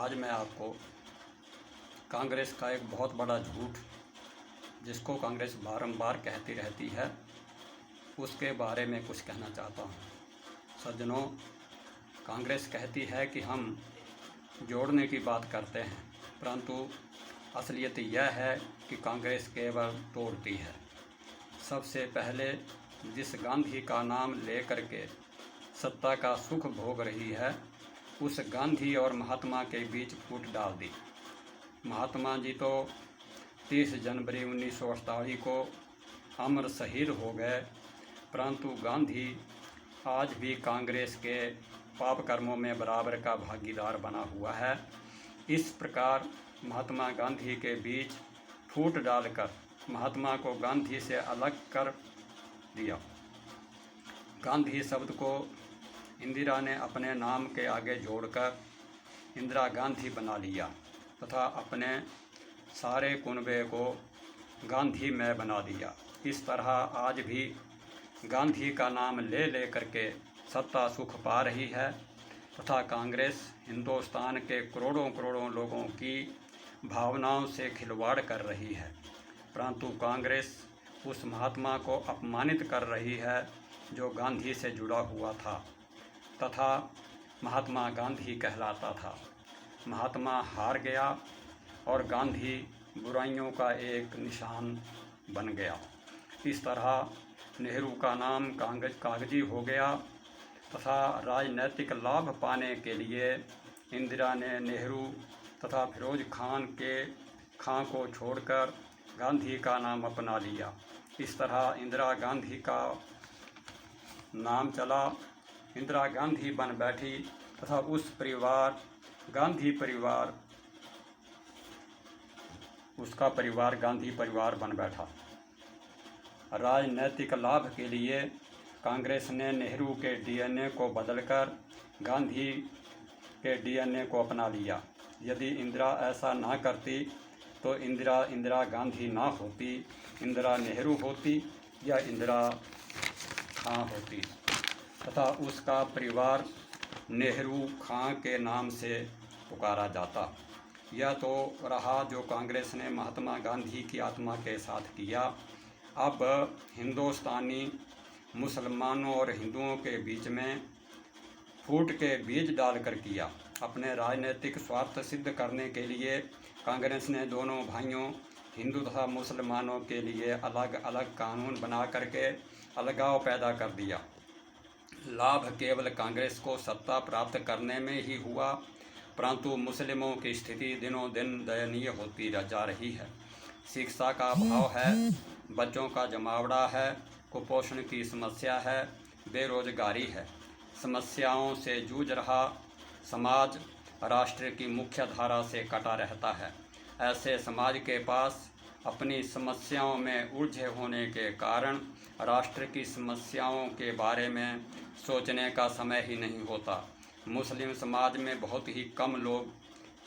आज मैं आपको कांग्रेस का एक बहुत बड़ा झूठ, जिसको कांग्रेस बारंबार कहती रहती है, उसके बारे में कुछ कहना चाहता हूँ। सज्जनों, कांग्रेस कहती है कि हम जोड़ने की बात करते हैं, परंतु असलियत यह है कि कांग्रेस केवल तोड़ती है। सबसे पहले जिस गांधी का नाम लेकर के सत्ता का सुख भोग रही है, उस गांधी और महात्मा के बीच फूट डाल दी। महात्मा जी तो 30 जनवरी 1948 को अमर शहीद हो गए, परंतु गांधी आज भी कांग्रेस के पाप कर्मों में बराबर का भागीदार बना हुआ है। इस प्रकार महात्मा गांधी के बीच फूट डालकर महात्मा को गांधी से अलग कर दिया। गांधी शब्द को इंदिरा ने अपने नाम के आगे जोड़कर इंदिरा गांधी बना लिया तथा अपने सारे कुनबे को गांधी में बना दिया। इस तरह आज भी गांधी का नाम ले ले करके सत्ता सुख पा रही है तथा कांग्रेस हिंदुस्तान के करोड़ों करोड़ों लोगों की भावनाओं से खिलवाड़ कर रही है, परंतु कांग्रेस उस महात्मा को अपमानित कर रही है जो गांधी से जुड़ा हुआ था तथा महात्मा गांधी कहलाता था। महात्मा हार गया और गांधी बुराइयों का एक निशान बन गया। इस तरह नेहरू का नाम कागजी हो गया तथा राजनैतिक लाभ पाने के लिए इंदिरा ने नेहरू तथा फिरोज खां को छोड़कर गांधी का नाम अपना लिया। इस तरह इंदिरा गांधी का नाम चला, इंदिरा गांधी बन बैठी तथा उस परिवार गांधी परिवार उसका परिवार गांधी परिवार बन बैठा। राजनैतिक लाभ के लिए कांग्रेस ने नेहरू के डीएनए को बदलकर गांधी के डीएनए को अपना लिया। यदि इंदिरा ऐसा ना करती तो इंदिरा गांधी ना होती, इंदिरा नेहरू होती या इंदिरा खां होती तथा उसका परिवार नेहरू खां के नाम से पुकारा जाता। यह तो रहा जो कांग्रेस ने महात्मा गांधी की आत्मा के साथ किया। अब हिंदुस्तानी मुसलमानों और हिंदुओं के बीच में फूट के बीज डालकर किया। अपने राजनीतिक स्वार्थ सिद्ध करने के लिए कांग्रेस ने दोनों भाइयों हिंदू तथा मुसलमानों के लिए अलग अलग कानून बना करके अलगाव पैदा कर दिया। लाभ केवल कांग्रेस को सत्ता प्राप्त करने में ही हुआ, परंतु मुस्लिमों की स्थिति दिनों दिन दयनीय होती जा रही है। शिक्षा का अभाव है, बच्चों का जमावड़ा है, कुपोषण की समस्या है, बेरोजगारी है। समस्याओं से जूझ रहा समाज राष्ट्र की मुख्य धारा से कटा रहता है। ऐसे समाज के पास अपनी समस्याओं में उलझे होने के कारण राष्ट्र की समस्याओं के बारे में सोचने का समय ही नहीं होता। मुस्लिम समाज में बहुत ही कम लोग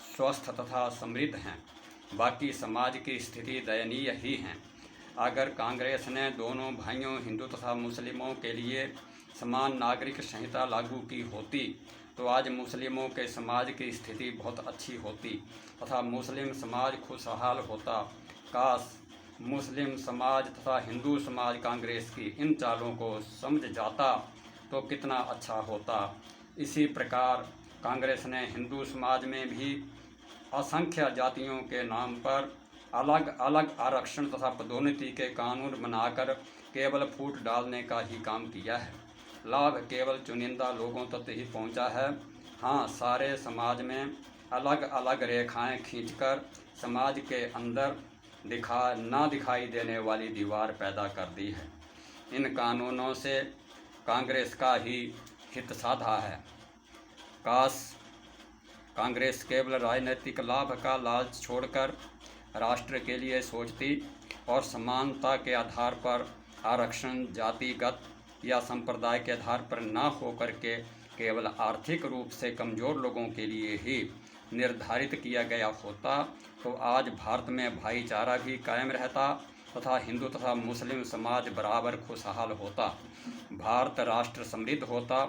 स्वस्थ तथा समृद्ध हैं, बाकी समाज की स्थिति दयनीय ही है। अगर कांग्रेस ने दोनों भाइयों हिंदू तथा मुस्लिमों के लिए समान नागरिक संहिता लागू की होती तो आज मुस्लिमों के समाज की स्थिति बहुत अच्छी होती तथा मुस्लिम समाज खुशहाल होता। काश मुस्लिम समाज तथा हिंदू समाज कांग्रेस की इन चालों को समझ जाता तो कितना अच्छा होता। इसी प्रकार कांग्रेस ने हिंदू समाज में भी असंख्य जातियों के नाम पर अलग अलग आरक्षण तथा पदोन्नति के कानून बनाकर केवल फूट डालने का ही काम किया है। लाभ केवल चुनिंदा लोगों तक ही पहुंचा है। हाँ, सारे समाज में अलग अलग रेखाएं खींचकर समाज के अंदर ना दिखाई देने वाली दीवार पैदा कर दी है। इन कानूनों से कांग्रेस का ही हित साधा है। काश कांग्रेस केवल राजनीतिक लाभ का लालच छोड़कर राष्ट्र के लिए सोचती और समानता के आधार पर आरक्षण जातिगत या संप्रदाय के आधार पर ना होकर के केवल आर्थिक रूप से कमज़ोर लोगों के लिए ही निर्धारित किया गया होता तो आज भारत में भाईचारा भी कायम रहता तथा हिंदू तथा मुस्लिम समाज बराबर खुशहाल होता। भारत राष्ट्र समृद्ध होता,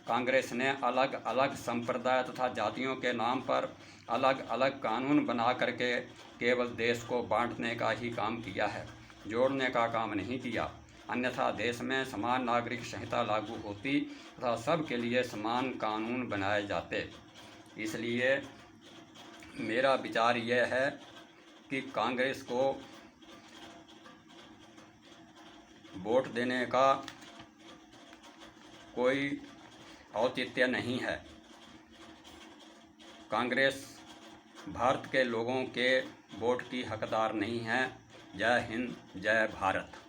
कांग्रेस ने अलग अलग संप्रदाय तथा जातियों के नाम पर अलग अलग कानून बना करके केवल देश को बांटने का ही काम किया है, जोड़ने का काम नहीं किया। अन्यथा देश में समान नागरिक संहिता लागू होती तथा सबके लिए समान कानून बनाए जाते। इसलिए मेरा विचार यह है कि कांग्रेस को वोट देने का कोई औचित्य नहीं है। कांग्रेस भारत के लोगों के वोट की हकदार नहीं है। जय हिंद, जय भारत।